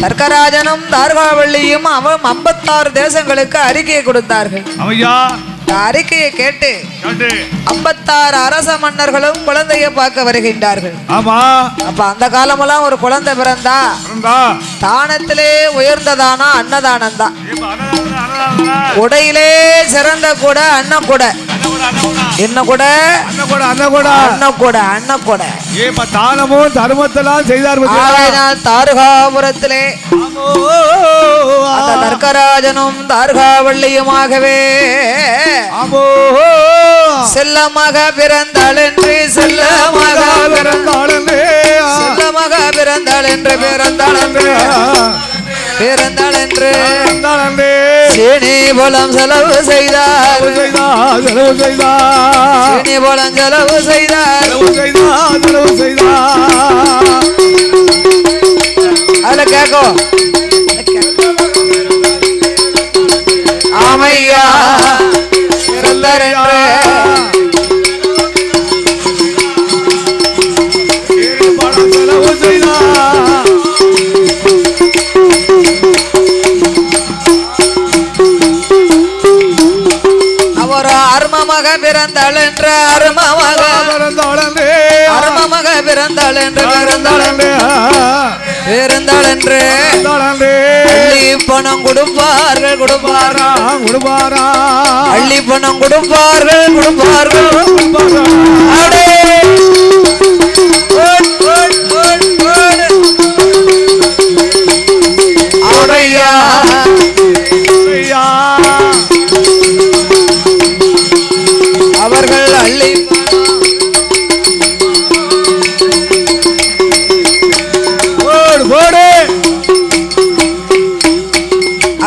தர்க்கராஜனும் தார்காவள்ளியும் 56 தேசங்களுக்கு அறிக்கையை கொடுத்தார்கள். அறிக்கையை கேட்டு 56 அரச மன்னர்களும் குழந்தையை பார்க்க வருகின்றார்கள். அப்ப அந்த காலமெல்லாம் ஒரு குழந்தை பிறந்தா தானத்திலே உயர்ந்ததானா அன்னதானம் தான். உடையிலே சிறந்த கூட அன்னம் கூட என்ன கூட அன்ன கூட தானமும் தர்மத்தெல்லாம் செய்தார். தார்காபுரத்திலே அந்த தர்க்கராஜனும் தார்காவள்ளியுமாகவே செல்லமாக பிறந்தாள் என்று செல்லமாக பிறந்தாள் என்று பிறந்தாள் என்று சீனி போலம் செலவு செய்தார். சீனி போலம் செலவு செய்தார். அதுல கேட்கும் ஆமையா பிறந்தார் என்று பிறந்தாள் என்று அருமமாக பிறந்தாள் என்று பிறந்தாள் என்று அள்ளி பணம் கொடுப்பார்கள் அள்ளி பணம் கொடுப்பார்கள் அவர்கள் அள்ளி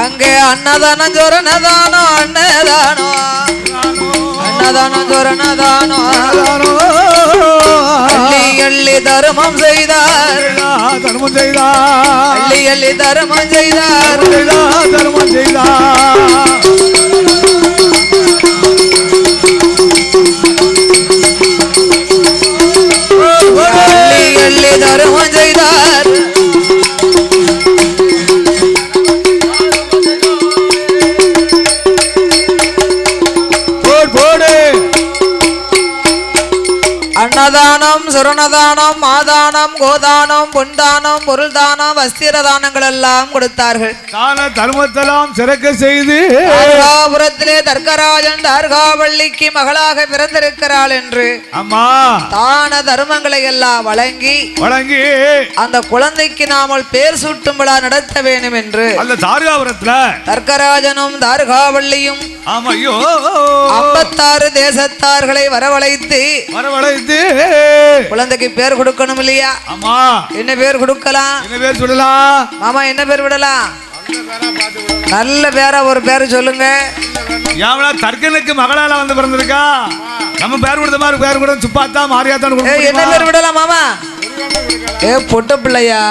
அங்கே அன்னதானம் ஜோரணதானோ அள்ளி தர்மம் செய்தார். அள்ளி தர்மம் செய்தார். தர்மம் செய்தார். அன்னதானம் சுரணதானம் மாதானம் கோதானம் பொன்தானம் பொருள் தானம் வஸ்திர தானங்கள் எல்லாம் கொடுத்தார்கள். தர்மத்தெல்லாம் சிறக்க செய்து தார்காபுரத்திலே தர்க்கராஜன் தார்காவள்ளிக்கு மகளாக பிறந்திருக்கிறாள் என்று தான தர்மங்களை எல்லாம் வழங்கி அந்த குழந்தைக்கு நாமல் பேர் சூட்டும் விழா நடத்த வேண்டும் என்று அந்த தார்காபுரத்துல தர்க்கராஜனும் தார்காவள்ளியும் 56 தேசத்தார்களை வரவழைத்து குழந்தைக்கு பேர் கொடுக்கணும் இல்லையா? என்ன பேர் கொடுக்கலாம்? மாமா என்ன பேர் விடலாம்? நல்ல பேரா ஒரு பேரு சொல்லுங்க. தர்கனுக்கு மகளால வந்து பிறந்திருக்கா நம்ம பேர் கொடுத்த மாதிரி பேர் கூட சுப்பாத்தா மாரியாத்தான் என்ன பேர் விடலாம் மாமா? பொட்ட பிள்ளையா?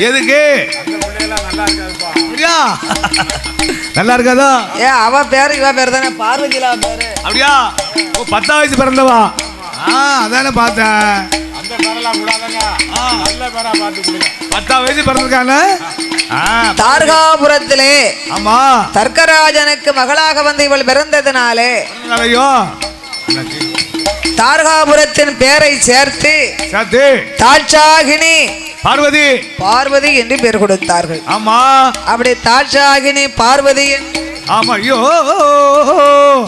எதுக்கு நல்லா இருக்காதோ? அவ பேரு இவ பேரு தானே பார்வதிலா பேரு. அப்படியா? 10 வயசு பிறந்தவா? அதானே பார்த்தேன். 10 வயசு பிறந்திருக்கான தார்காபுரத்திலே தர்க்கராஜனுக்கு மகளாக வந்து இவள் பிறந்ததுனாலே தார்காபுரத்தின் பேரை சேர்த்து தாட்சாகினி பார்வதி என்று பேர் கொடுத்தார்கள். அப்படி தாட்சாகினி பார்வதி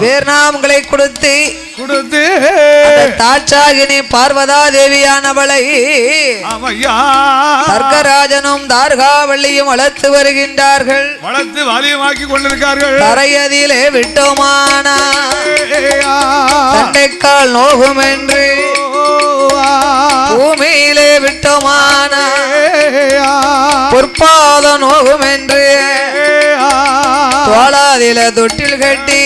பேர் நாமங்களை கொடுத்து தாட்சாகினி பார்வதா தேவியானவளை தர்க்கராஜனும் தார்காவள்ளியும் வளர்த்து வருகின்றார்கள். வளர்த்து வாலியமாக்கி கொண்டிருக்கார்கள். தரையதிலே விட்டோமானா தண்டைக்கால் நோகும் என்று பூமியிலே விட்டோமான பொற்பாத நோகும் என்று தோளாதில தொட்டில் கட்டி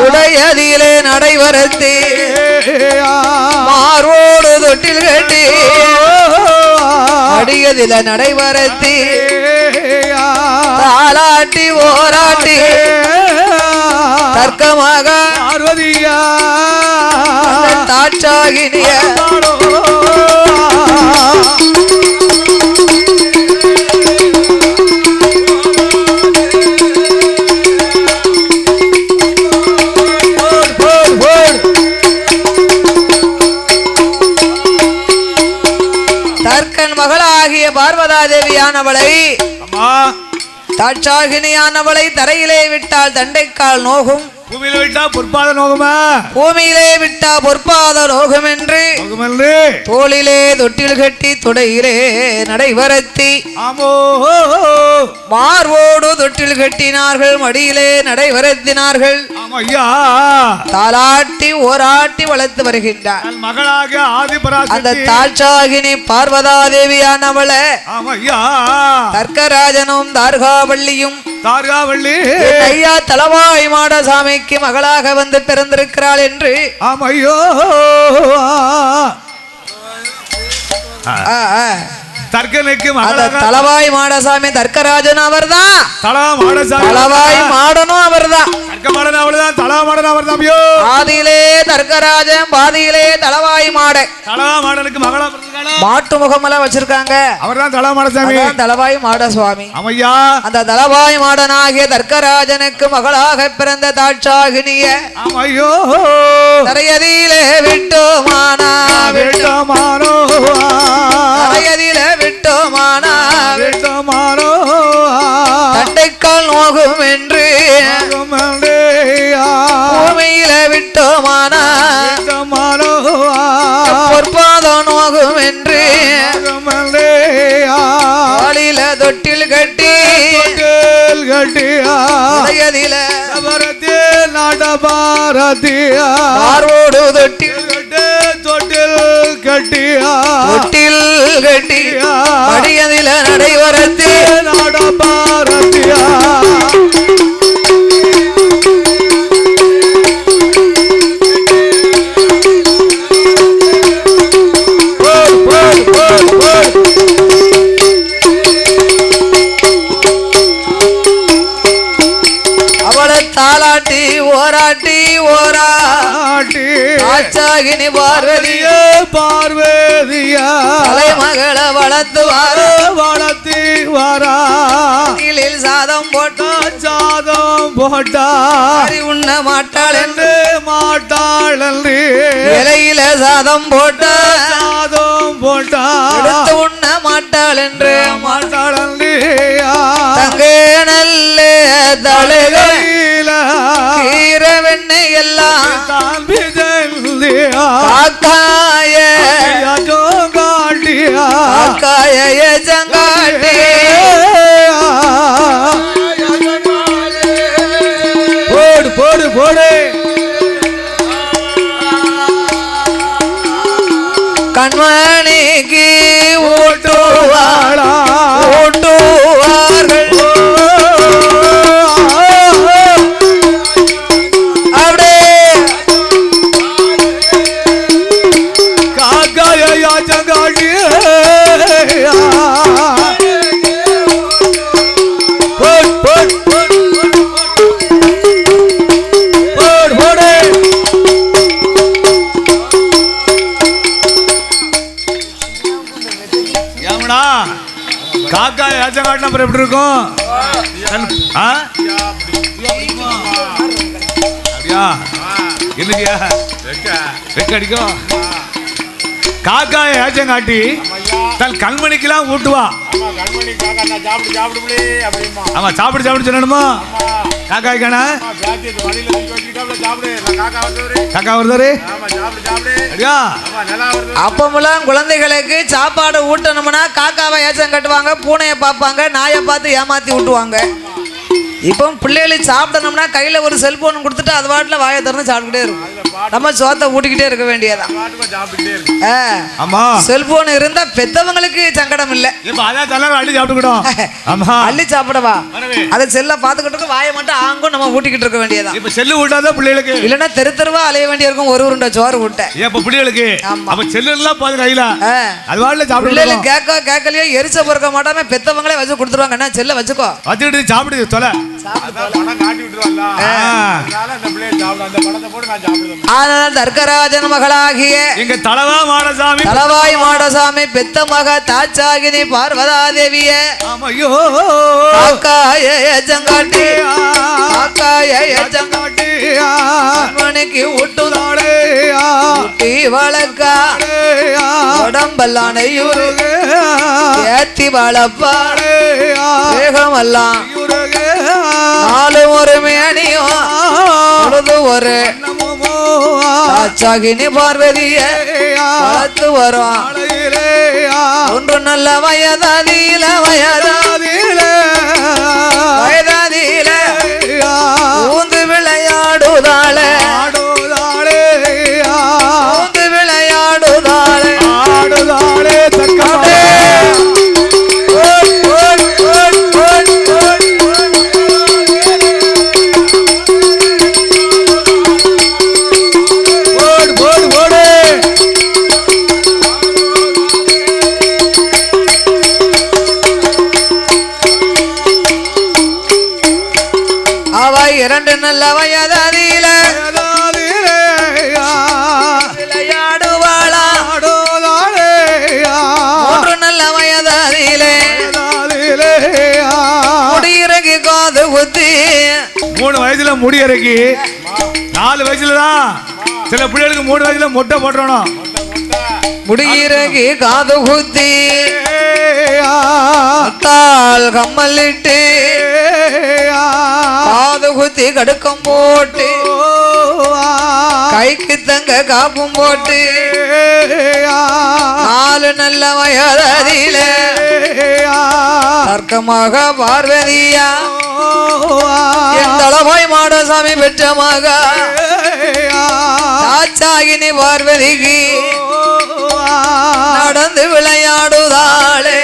உடையதிலே நடைவரத்தி மார்வோடு தொட்டில் கட்டி அடியதில நடைவரத்தி தாளாட்டி ஓராட்டி தர்க்கமாக தாட்சாகினிய தர்க்கன் மகளாகிய பார்வதா தேவியானவளை தாட்சாகினியானவளை தரையிலே விட்டால் தண்டைக்கால் நோகும், பூமியில விட்டா பொற்பாத நோகுமா, பூமியிலே விட்டா பொற்பாத நோகும் என்று தோளிலே தொட்டில் கட்டி துடையிலே நடைவரத்தி மார்வோடு தொட்டில் கட்டினார்கள், மடியிலே நடைவரத்தினார்கள். தாலாட்டி ஓராட்டி வளர்த்து வருகின்றார் மகளாக ஆதிபராசக்தி அந்த தாட்சாகினி பார்வதா தேவியானவள தர்க்கராஜனும் தார்காவள்ளியும் ஐயா தலவாய் மாடசாமிக்கு மகளாக வந்து பிறந்திருக்கிறாள் என்று தர்க்கனுக்கு தலவாய் மாடசாமி தர்க்கராஜன் அவர்தான், தலவாய் மாடனும் அவர்தான், ஆதியிலே தர்க்கராஜன் பாதியிலே தலவாய் மாட. தலவாமாடனுக்கு மகளா மாட்டு முகமெல்லாம் வச்சிருக்காங்க, அவர்தான் தலவாமாடசாமி, தலவாய் மாடசுவாமி. அம்மையா அந்த தலவாய் மாடனாகிய தர்க்கராஜனுக்கு மகளாக பிறந்த தாட்சாகினிய தரையதிலே விட்டோமானா விட்டோமானோ தரையதிலே விட்டோமானா விட்டோமானோ தண்டைக்கால் நோகும் என்று பூமியில விட்டோமானா பொற்பாதம் நோகும் என்று வாளில தொட்டில் கட்டி உடையதில பார்வோடு தொட்டில் தொட்டில் கட்டி மடியதில நடைவரத்து தாலாட்டி ஓராட்டி ஓராட்டி தாட்சாகினி பார்வதிய பார்வதியா தலைமகள வளர்த்து வளர்த்தி வாரா சாதம் போட்டா சாதம் போட்டா உண்ண மாட்டாள் என்று மாட்டாள் என்று இலையில சாதம் போட்டா சாதம் போட்டா உண்ண மாட்டாள் என்று மாட்டாள் என்று தங்கே நல்ல தழுகையில கீரவெண்ணை எல்லாம் காக்காய காக்காய ஜங்காட்டி போடு போடு போடு கண்மணிக்கு ஊட்டுவாளா ஊட்டுவார்கள் காக்கா ஏச்சம் காட்டினா அப்புறம் எப்படி இருக்கும்? அப்படியா வெக்க அடிக்கும். காக்கா ஏச்சம் காட்டி தன் கண்மணிக்கெல்லாம் ஊட்டுவா. ஆமா சாப்பிடு சாப்பிடு சொல்லணுமா? காக்காய்க்கானா காக்கா வருதாரு அப்பமெல்லாம் குழந்தைகளுக்கு சாப்பாடு ஊட்டணும்னா காக்காவை ஏச்சம் கட்டுவாங்க, பூனையை பார்ப்பாங்க, நாயை பார்த்து ஏமாத்தி ஊட்டுவாங்க. இப்போ பிள்ளைகளுக்கு சாப்பிடணும்னா கையில ஒரு செல்போன் கொடுத்துட்டு அது வாட்டில் வாயை திறந்து சாப்பிட்டுக்கிட்டே இருக்கும். நம்ம சோத்தை ஊட்டிக்கிட்டே இருக்க வேண்டியதான். செல்போன் இருந்தா பெத்தவங்களுக்கு சங்கடம் இல்ல, அள்ளி சாப்பிடவா அதை செல்ல பாத்துக்கிட்டு வாயை மட்டும் ஆங்கும் நம்ம ஊட்டிக்கிட்டு இருக்க வேண்டியதான். இப்ப செல்லு ஊட்டாத பிள்ளைகளுக்கு இல்லன்னா தெரு தெருவா அலைய வேண்டிய இருக்கும் ஒரு உருண்டை சோறு ஊட்ட பிள்ளைகளுக்கு. அப்ப செல்லு எல்லாம் பாது கையில அது வாட்டில் சாப்பிடு. பிள்ளைகளுக்கு கேட்கலையோ எரிச்ச பொறுக்க மாட்டாம பெத்தவங்களே வச்சு கொடுத்துருவாங்க. என்ன செல்ல வச்சுக்கோ வச்சுக்கிட்டு சாப்பிடு தொலை அதனால தர்க்கராஜன் மகளாகிய எங்க தலவா மாடசாமி தலவாய் மாடசாமி பெத்த மக தாச்சாகினி பார்வதா தேவிய ஆமையோ காக்காய எச்சங்காட்டி காக்காய எச்சங்காட்டி காட்டி மணிக்கு ஊட்டுதாளே ஆ ஊட்டி வளர்க்கா உடம்பெல்லாம் நெய்யூரு ஏத்தி வளப்பா வேகமெல்லாம் நாலு ஒரு மேனியும் பொழுது ஒரு தாச்சாகினி பார்வதிய வளர்த்து வரும் ஒன்று நல்ல வயதாதியில வயதாதியில ஊந்து விளையாடுதாளே ஊந்து விளையாடுதாளே இரண்டு நல்ல வயதாதியில விளையாடுவாளா மூன்று நல்ல வயதாதியிலே முடியிறங்கி காது குத்தி 3 வயசுல முடி இறக்கி 4 வயசுலதான் சில பிள்ளைகளுக்கு 3 வயசுல மொட்டை போட்டுறணும் முடியிறங்கி காது குத்தி தாள் கம்மலிட்டு காது குத்தி கடுக்கம் போட்டு கைக்கு தங்க காப்பும் போட்டு 4 நல்ல வயதில தர்க்கமாக பார்வதியா என் தலவாய் மாடசாமி பெற்ற மக தாச்சாகினி பார்வதிக்கு நடந்து விளையாடுதாளே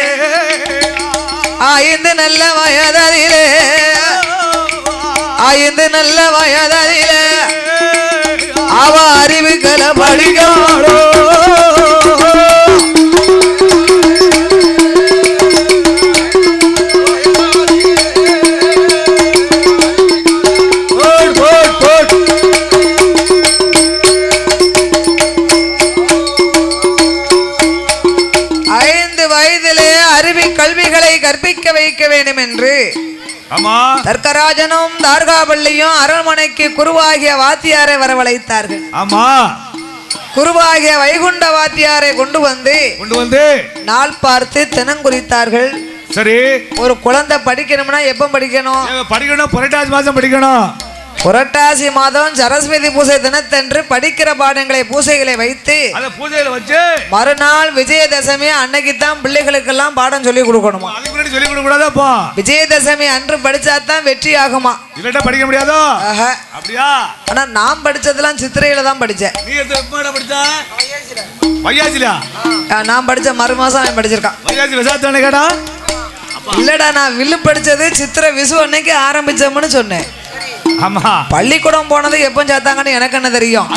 5 நல்ல வயதிலே 5 நல்ல வயதிலே அவ அறிவுகளை படிக்காடோ கல்விகளை கற்பிக்க வைக்க வேண்டும் என்று தர்க்கராஜனும் தார்காபள்ளியும் அரண்மனைக்கு குருவாகிய வாத்தியாரை வரவழைத்தார்கள். ஆமா, குருவாகிய வைகுண்ட வாத்தியாரை கொண்டு வந்து நாள் பார்த்து தினங்குறித்தார்கள். சரி, ஒரு குழந்தை படிக்கணும்னா எப்ப படிக்கணும்? புரட்டாசி மாசம் படிக்கணும். புரட்டாசி மாதம் சரஸ்வதி பூஜை தினத்தன்று படிக்கிற பாடங்களை பூஜைகளை வைத்து மறுநாள் விஜயதசமி அன்னைக்கு தான் பிள்ளைகளுக்கெல்லாம் பாடம் சொல்லி கொடுக்கணுமா? விஜயதசமி அன்று படிச்சாதான் வெற்றி ஆகுமா? படிக்க முடியாதோ? ஆனா நான் படிச்சதெல்லாம் சித்திரையில தான் படிச்சேன். நான் படிச்ச மறு மாசம் அவன் படிச்சிருக்கான். இல்லடா, நான் வில்லு படிச்சது சித்திரை விசு அன்னைக்கு ஆரம்பிச்சோம்னு சொன்னேன். ஆமா, பள்ளிக்கூடம் போனது எப்ப சேர்த்தாங்கன்னு எனக்கு என்ன தெரியும்?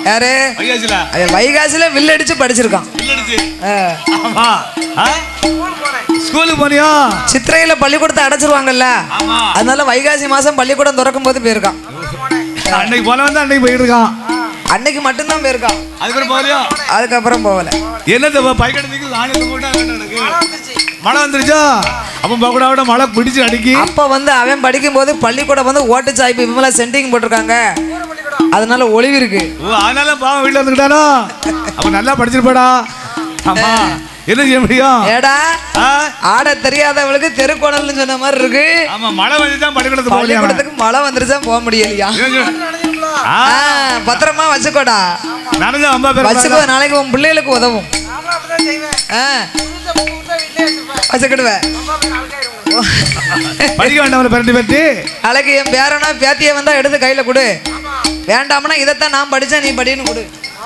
யாரு? வைகாசில வில் அடிச்சு படிச்சிருக்கான். ஸ்கூலுக்கு போனியா? சித்திரையில பள்ளிக்கூடத்தை அடைச்சிருவாங்கல்ல, அதனால வைகாசி மாசம் பள்ளிக்கூடம் திறக்கும் போது போயிருக்கான். அன்னைக்கு போல வந்து அன்னைக்கு போயிட்டு இருக்கான். அன்னைக்கு மட்டும்தான் போயிருக்கான். அதுக்கப்புறம் போகல. என்ன மழை வந்துருச்சா? அப்ப கூட மழை பிடிச்சு அடிக்கி. அப்ப வந்து அவன் படிக்கும் போது பள்ளிக்கூடம் வந்து ஓட்டு சாய்ப்பு இவங்கள சென்டிங் போட்டிருக்காங்க, அதனால ஒளிவு இருக்கு. அதனால பாவம் வீட்டுல வந்துக்கிட்டானோ? அப்ப நல்லா படிச்சிருப்பாடா. ஆமா, என்ன செய்ய முடியும்? ஏடா, ஆட தெரியாதவளுக்கு தெருக்கோணல்னு சொன்ன மாதிரி இருக்கு. ஆமா, மழை வந்துதான் பள்ளிக்கூடத்துக்கு மழை வந்துருச்சா போக முடியலையா? பத்திரமா வச்சுக்கோடா, வச்சுக்கோ, நாளைக்கு உன் பிள்ளைகளுக்கு உதவும். வச்சுக்கிடுவேன். படிக்க வேண்டாம் பரட்டி பற்றி. நாளைக்கு என் பேரனா பேத்திய வந்தா எடுத்து கையில கொடு. வேண்டாம்னா இதைத்தான் நான் படிச்சேன், நீ படின்னு கொடு.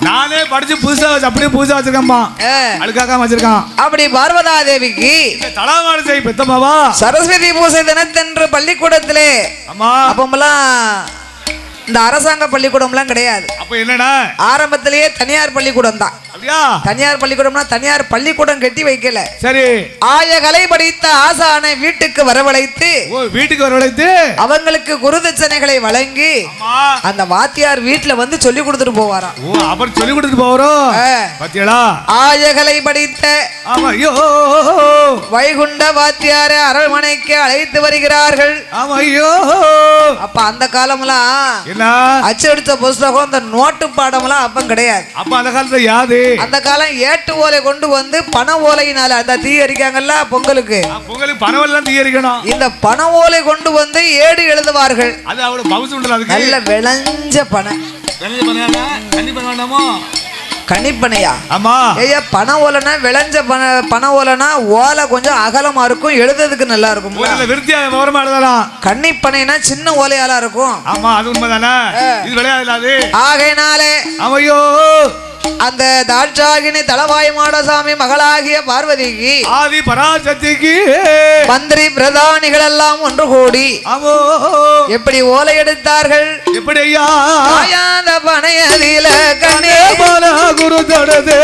நானே படிச்சு புதுசா அப்படியே புதுசா வச்சிருக்கேன்பா, அழுக்காக்காம வச்சிருக்கான். அப்படி பார்வதா தேவிக்கு தலவாடு செய் பெத்தமாவா சரஸ்வதி பூஜை தினத்தன்று பள்ளிக்கூடத்திலே அப்பமெல்லாம் இந்த அரசாங்க பள்ளிக்கூடம்லாம் கிடையாது. அப்ப என்னடா, ஆரம்பத்திலேயே தனியார் பள்ளிக்கூடம் தான். அப்படியா? தனியார் பள்ளிக்கூடம்னா தனியார் பள்ளிக்கூடம் கட்டி வைக்கல. சரி. ஆயகலை படித்த ஆசானை வீட்டுக்கு வரவழைத்து, வீட்டுக்கு வரவழைத்து அவங்களுக்கு குருதட்சணைகளை வழங்கி அந்த வாத்தியார் வீட்டுல வந்து சொல்லி கொடுத்துட்டு போவாராம். அப்புறம் சொல்லி கொடுத்துட்டு போறோம். பாத்தியாளா? ஆயகலை படித்த வைகுண்ட வாத்தியார அரண்மனைக்கு அழைத்து வருகிறார்கள். அப்ப அந்த காலம்லாம் அச்சடித்த புஸ்தகம் இந்த நோட்டு பாடம்லாம் அப்ப கிடையாது. அப்ப அந்த காலத்துல யாது? அந்த காலம் ஏட்டு ஓலை கொண்டு வந்து பண ஓலையினால அந்த தீ எரிக்காங்கல்ல பொங்கலுக்கு பண ஓலை தீ எரிக்கணும். இந்த பண ஓலை கொண்டு வந்து ஏடு எழுதுவார்கள். அது அவரோட பவுசு உண்டல. அதுக்கு நல்ல விளைஞ்ச பணம். கணிப்பனையா? ஆமா. ஐயா பண ஓலைனா விளைஞ்ச பண ஓலைனா ஓலை கொஞ்சம் அகலமா இருக்கும், எழுதுறதுக்கு நல்லா இருக்கும். கன்னிப்பனைனா சின்ன ஓலையாலா இருக்கும். ஆமா, அது உண்மைதானே. இது விளையாடலாது. ஆகையினாலே அவையோ அந்த தாட்சாகினி தலவாய் மாடசாமி மகளாகிய பார்வதிக்கு ஆதி பராசக்திக்கு மந்திரி பிரதானிகள் எல்லாம் ஒன்று கூடி எப்படி ஓலை எடுத்தார்கள்? எப்படி ஐயா? காயாத பனையதில கண்ணே குரு தடது,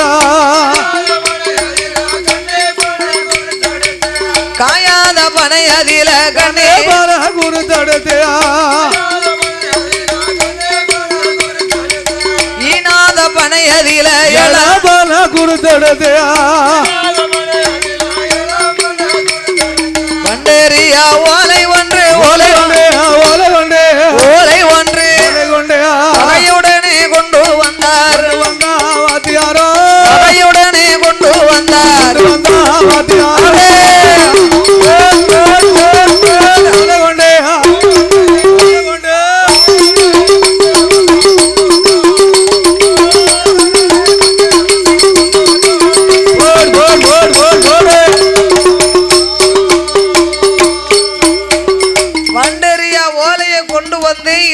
காயாத பனையதில கண்ணே குரு தடது, ஈனாத பனையதில குரு தடது, பண்டேரியா ஓலை ஒன்று ஓலை ஒன்று ஓலை ஒன்று ஓலை ஒன்று அவையுடனே கொண்டு வந்தார். வாத்தியாரோ அவையுடனே கொண்டு வந்தார்.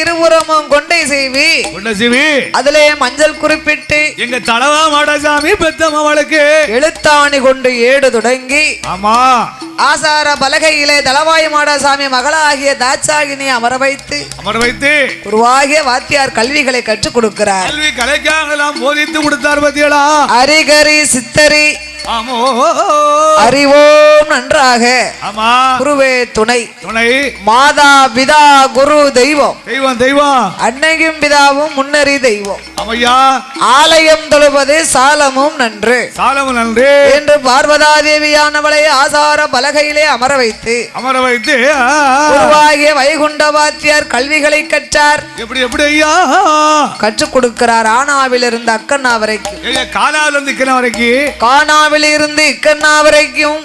இருபுறமும் கொண்டை செய்வி அதிலே மஞ்சள் குறிப்பிட்டு எங்க தலவா மாடசாமி பெத்தமவளுக்கு எழுத்தாணி கொண்டு ஏடு தொடங்கி ஆமா ஆசார பலகையிலே தலவாய் மாடசாமி மகளாகிய தாட்சாகினி அமர வைத்து குருவாகிய வாத்தியார் கல்விகளை கற்றுக் கொடுக்கிறார். கல்வி கலைக்காகலாம் போதித்து கொடுத்தார். பத்தியலா? அரிகரி சித்தரி அறிவோம் நன்றாக. குருவே துணை. மாதா பிதா குரு தெய்வம். அன்னையும் பிதாவும் முன்னறி தெய்வம். ஆலயம் தொழுவது சாலமும் நன்று என்று பார்வதா தேவியானவளை ஆசார பலகையிலே அமர வைத்து குருவாகிய வைகுண்ட வாத்தியார் கல்விகளை கற்றார். எப்படி எப்படி ஐயா கற்றுக் கொடுக்கிறார். ஆனாவில் இருந்து அக்கண்ணா வரைக்கும், கானாவில் இருந்து இக்கண்ணா வரைக்கும்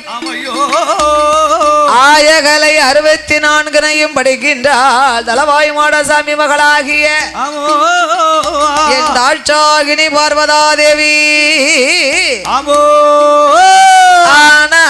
ஆயகலை 64 படிக்கின்றார். தலவாய் மாடசாமி மகளாகிய என் தாட்சாகினி பார்வதா தேவி. ஆனா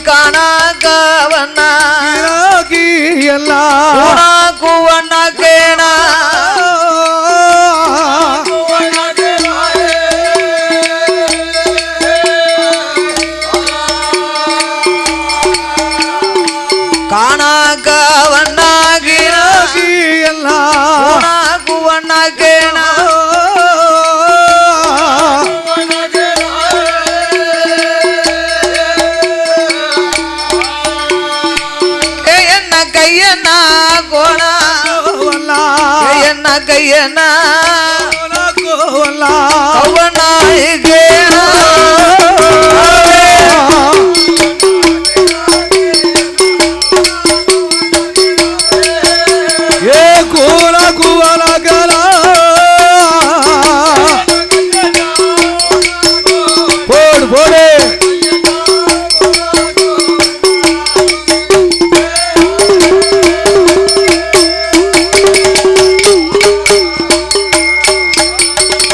காணாக கோலா கையண்ணா கையண்ணா கவனாய்கேனா ஏ கோலா குவாலா கலா போடு போடு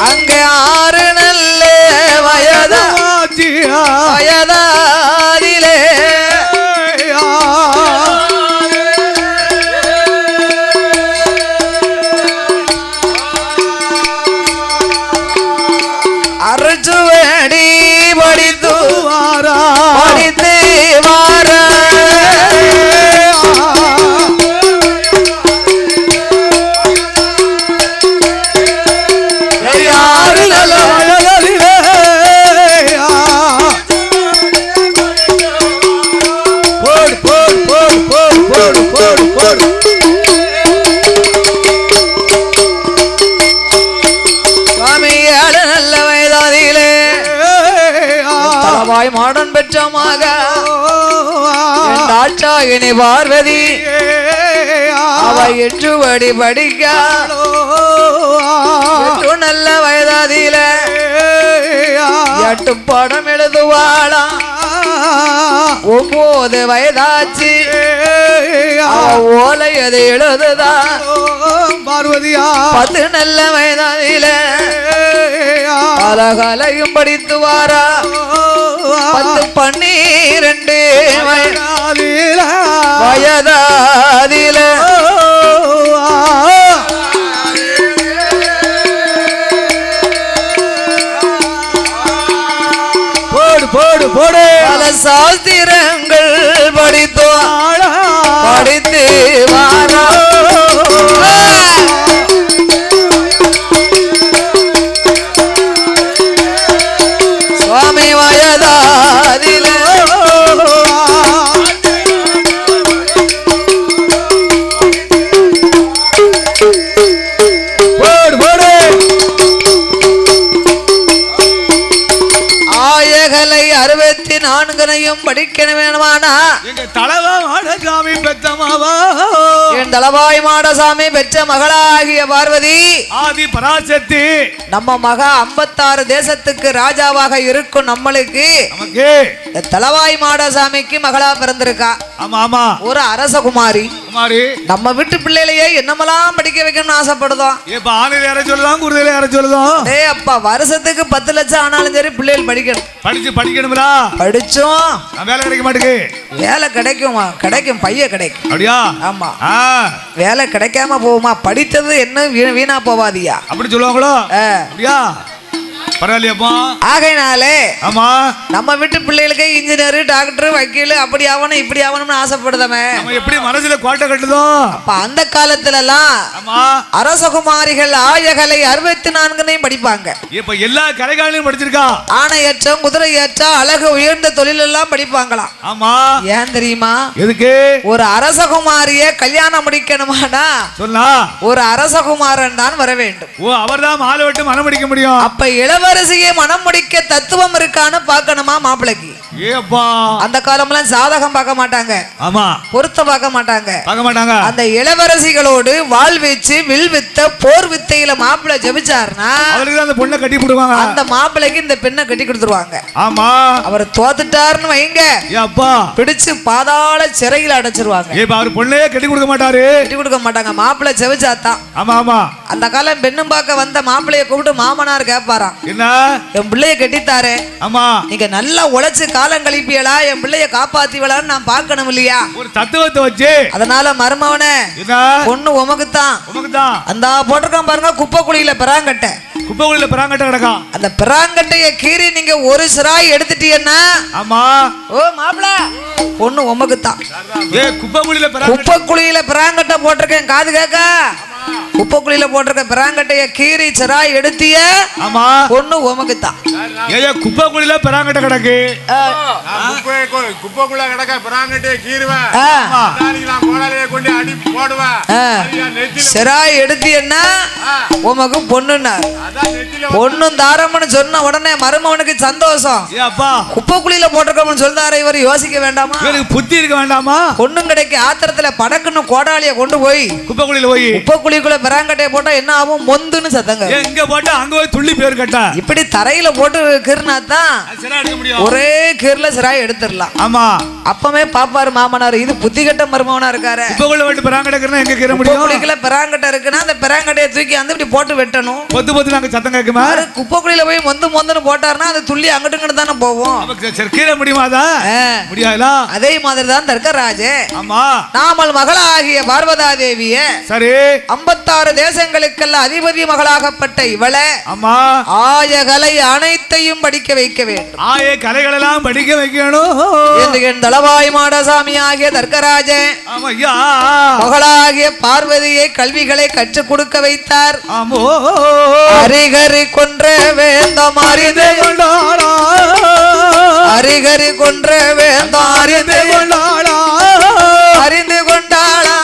அங்கே ஆறு நல்ல வயதாதிலே அரைச்சுவடி படித்து படித்து வார சுவாமி ஏழு நல்ல வயதாதிலே தலவாய் மாடன் பெற்றமாக தாட்சாயினி பார்வதி அவ எட்டுவடி படிக்க எட்டு நல்ல வயதாதில எட்டு படம் எழுதுவாளா 9 வயதாச்சு ஓலை அது எழுதுதா பார்வதியா 10 நல்ல வயதாதில அலகலையும் படித்து வாரா 10 12 வயதாதில போடு போடு போடு பல சாஸ்திரங்கள் படித்தோ படித்து வாரா சுவாமி வயதாதில போடு போடு ஆயகலை 64 படிக்கணும் வேணுமானா எங்க தலவா மாடசாமி பெத்தமாவா என் தலவாய் மாடசாமி பெற்ற மகளாகிய பார்வதி ஆதி பராசக்தி நம்ம மக 56 தேசத்துக்கு ராஜாவாக இருக்கும் நம்மளுக்கு நமக்கு இந்த தலவாய் மாடசாமிக்கு மகளா பிறந்திருக்கா. ஆமா ஆமா ஒரு அரசகுமாரி. குமாரி நம்ம வீட்டு பிள்ளைகளையே என்னமெல்லாம் படிக்க வைக்கணும்னு ஆசைப்படுதோம். இப்ப ஆணில யார சொல்லலாம் குருதையில யார சொல்லுதோம். டேய் அப்பா வருஷத்துக்கு 10 லட்சம் ஆனாலும் சரி பிள்ளைகள் படிக்கணும். படிக்கணும்ல. படிச்சோம் வேலை கிடைக்க மாட்டேங்குது. வேலை கிடைக்குமா? கிடைக்கும், பைய கிடைக்கும். அப்படியா? ஆமா. வேலை கிடைக்காம போகுமா? படித்தது என்ன வீணா போவாதியா அப்படி சொல்லுவாங்களோ? அப்படியா? பரவாயில்லையப்பா. ஆகையினாலே ஆமா நம்ம வீட்டு பிள்ளைகளுக்கு இன்ஜினியர், டாக்டர், வக்கீல் அப்படி ஆகணும் இப்படி ஆகணும்னு ஆசைப்படுதமே. நம்ம எப்படி மனசுல கோட்டை கட்டுதோ அப்ப அந்த காலத்துல எல்லாம் அரசகுமாரிகள் ஆயகலை 64 படிப்பாங்க. இப்ப எல்லா கலைகாலையும் படிச்சிருக்கா. ஆணையற்றம், குதிரை ஏற்றம், அழகு உயர்ந்த தொழில் எல்லாம் படிப்பாங்களாம். ஆமா. ஏன் தெரியுமா? எதுக்கு? ஒரு அரசகுமாரிய கல்யாணம் முடிக்கணுமானா சொல்லா ஒரு அரசகுமாரன் தான் வர வேண்டும். ஓ, அவர்தான் மாலை விட்டு மனம் முடிக்க முடியும். அப்ப இளவரசியை மனம் முடிக்க தத்துவம் இருக்கான்னு பார்க்கணுமா மாப்பிளைக்கு. ஏப்பா அந்த காலம்லாம் ஜாதகம் பார்க்க மாட்டாங்க. ஆமா. பொருத்த பார்க்க மாட்டாங்க. பார்க்க மாட்டாங்க. அந்த இளவரசிகளோடு வாள் வீச்சு, வில் வித்த, போர் வித்தையில மாப்பிள்ளை ஜெபிச்சாருன்னா அவருக்கு அந்த பொண்ணை கட்டி போடுவாங்க. அந்த மாப்பிளைக்கு இந்த பெண்ணை கட்டி கொடுத்துருவாங்க. ஆமா. அவர் தோத்துட்டாருன்னு வைங்க, அப்பா பிடிச்சு பாதாள சிறையில் அடைச்சிருவாங்க. ஏப்பா அவர் பொண்ணையே கட்டி கொடுக்க மாட்டாரு. கட்டி கொடுக்க மாட்டாங்க. மாப்பிள்ளை ஜெபிச்சாதான். ஆமா ஆமா. அந்த காலம் பெண்ணும் பார்க்க வந்த மாப்பிள்ளைய கூப்பிட்டு மாமனார் கேட்பாராம், என்ன என் பிள்ளைய கட்டித்தாரு, ஆமா நீங்க நல்லா உழைச்சு காலம் கழிப்பியலா, என் பிள்ளைய காப்பாத்திவளான்னு நான் பார்க்கணும் இல்லையா? ஒரு தத்துவத்தை வச்சு. அதனால மருமவனே பொண்ணு உமக்குத்தான். அந்த போட்டிருக்கான் பாருங்க, குப்பை குழியில பெறாங்கட்டை. குப்பை குழியில பெறாங்கட்டை கிடக்கா. அந்த பெறாங்கட்டைய கீறி நீங்க ஒரு சிராய் எடுத்துட்டீங்கன்னா ஆமா. ஓ மாப்பிள பொண்ணு உமக்குத்தான். குப்பை குழியில குப்பை குழியில பெறாங்கட்டை போட்டிருக்கேன், காது கேட்க குப்பைக்குழியில போட்டிருக்க பிராங்கட்டைய கீரி செராய் எடுத்திய ஆமா பொண்ணு உமக்குத்தான். ஏயா குப்பை குழியில பெறாங்கட்ட கிடக்கு குப்பைக்குள்ள கிடக்க பிராங்கட்டே கீறுவேன் ஆ. நான் கோடாலியை கொண்டு அடி போடுவேன் செராய் எடுத்தியன்னா உமக்கு பொண்ணுன்னார். அதான் நெத்தில பொண்ணும் தாரம்னு சொன்ன உடனே மருமவனுக்கு சந்தோஷம். ஏ அப்பா குப்பைக்குழியில போட்டிருக்கோம்னு சொல்றாரு, இவர் யோசிக்க வேண்டாமா? இவருக்கு புத்தி இருக்க வேண்டாமா? பொண்ணும் கிடைக்க ஆத்திரத்துல படக்குன்னு கோடாலிய கொண்டு போய் குப்பை குழியில போய் குப்பைக்குழிக்குள்ள பிராங்கட்டைய போட்டா என்ன ஆகும்? மொந்துன்னு சத்தங்க. ஏன் இங்க போட்டா அங்க போய் துள்ளி பேர் கட்டா இப்படி தரையில போட்டு கீர்னாதான் எடுக்க முடியும். ஒரே கீர்ல சிராய் எடுத்துடலாம். ஆமா அப்பமே பாப்பாரு மாமனார், இது புத்தி கட்ட மருமவனா இருக்காரு. குப்பைக்குள்ள போட்டு பெறாங்கட்டா எங்க கீற முடியும்? குப்பைக்குள்ள பிராங்கட்டை இருக்குன்னா அந்த பிராங்கட்டைய தூக்கி அந்த இப்படி போட்டு வெட்டணும். பொத்து பொத்து நாங்க சத்தம் கேட்குமா? குப்பைக்குழியில போய் மொந்துன்னு போட்டாருன்னா அது துள்ளி அங்கிட்டு தானே போவோம். சரி கீற முடியுமா? முடியாதுல. அதே மாதிரிதான் தர்க்கராஜே ஆமா நாமல் மகளாகிய பார்வதா தேவிய சரி 56 தேசங்களுக்கெல்லாம் அதிபதி மகளாகப்பட்ட இவளை ஆமா ஆயகலை அனைத்தையும் படிக்க வைக்க வேண்டும் ஆயே கலைகள் எல்லாம் படிக்க வைக்கணும் என்று என் தளவாய் மாடசாமி ஆகிய தர்க்கராஜே ஆமா ஐயா மகளாகிய பார்வதியை கல்விகளை கற்றுக் கொடுக்க வைத்தார். ஆமோ அரிகரி கொன்ற வேந்தம் அறிந்து கொண்டாடா அரிகரி கொன்ற வேந்தம் அறிந்து கொண்டாடா அறிந்து கொண்டாளா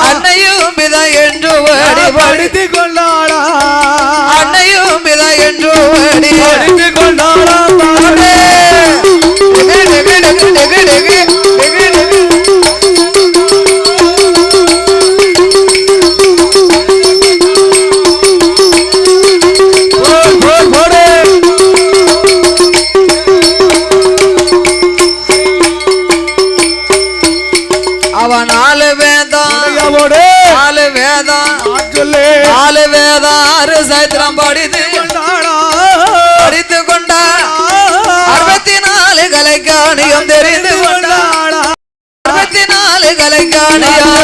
அன்னையும் பிதா என்று வேடி படித்து கொண்டாடா அன்னையும் பிதா என்று வேடி படித்து கொண்டாடா அவன் நாலு வேதம் நாலு வேதம் நாலு வேதம் 6 சைத்திரம் படித்து படித்து கொண்டாள். 64 கலைக்காணியம் தெரிந்து கொண்டாள். 64 கலைக்காணியம்